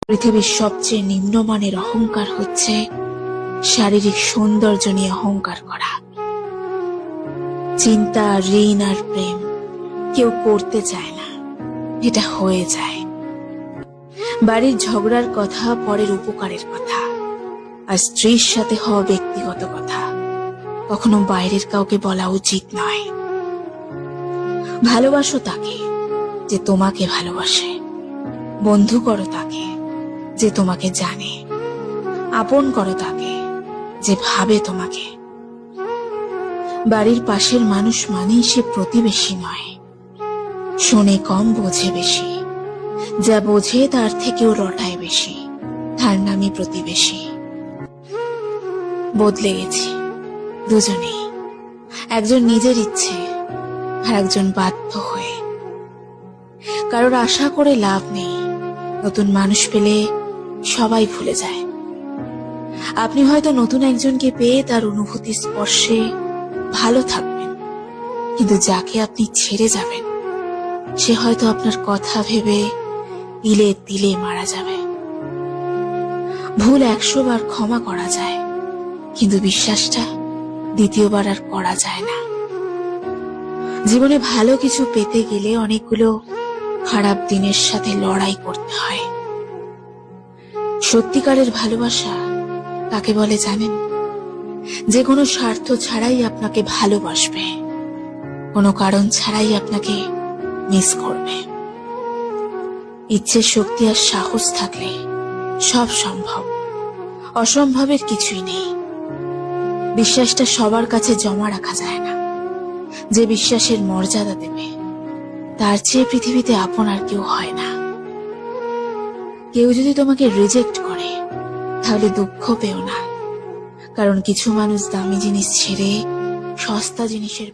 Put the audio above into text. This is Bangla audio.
পৃথিবীর সবচেয়ে নিম্নমানের অহংকার হচ্ছে শারীরিক সৌন্দর্য নিয়ে অহংকার করা। চিন্তা, ঋণ আর প্রেম কেউ করতে চায় না, এটা হয়ে যায়। বাড়ির ঝগড়ার কথা পরের উপকারের কথা, আর স্ত্রীর সাথে হওয়া ব্যক্তিগত কথা কখনো বাইরের কাউকে বলা উচিত নয়। ভালোবাসো তাকে যে তোমাকে ভালোবাসে, বন্ধু করো তাকে যে তোমাকে জানে, আপন করো তাকে যে ভাবে তোমাকে। বাড়ির পাশের মানুষ মানেই সে প্রতিবেশী নয়। শোনে কম, বোঝে বেশি, যা বোঝে তার থেকেও রটায় বেশি, তার নামই প্রতিবেশী। বদলে গেছি দুজনেই, একজন নিজের ইচ্ছে আর একজন বাধ্য হয়ে। কারোর আশা করে লাভ নেই, নতুন মানুষ পেলে সবাই ভুলে যায়। আপনি হয়তো নতুন একজনকে পেয়ে তার অনুভূতি স্পর্শে ভালো থাকবেন, কিন্তু যাকে আপনি ছেড়ে যাবেন সে হয়তো আপনার কথা ভেবে তিলে তিলে মারা যাবে। ভুল 100 বার ক্ষমা করা যায়, কিন্তু বিশ্বাসটা দ্বিতীয়বার আর করা যায় না। জীবনে ভালো কিছু পেতে গেলে অনেকগুলো খারাপ দিনের সাথে লড়াই করতে হয়। সত্যিকারের ভালোবাসা কাকে বলে জানেন? যে কোনো স্বার্থ ছাড়াই আপনাকে ভালোবাসবে, কোনো কারণ ছাড়াই আপনাকে মিস করবে। ইচ্ছের শক্তি আর সাহস থাকলে সব সম্ভব, অসম্ভবের কিছুই নেই। বিশ্বাসটা সবার কাছে জমা রাখা যায় না। যে বিশ্বাসের মর্যাদা দেবে তার চেয়ে পৃথিবীতে আপন আর কেউ হয় না। কেউ যদি তোমাকে রিজেক্ট করে তাহলে দুঃখ পেও না, কারণ কিছু মানুষ দামি জিনিস ছেড়ে সস্তা জিনিসের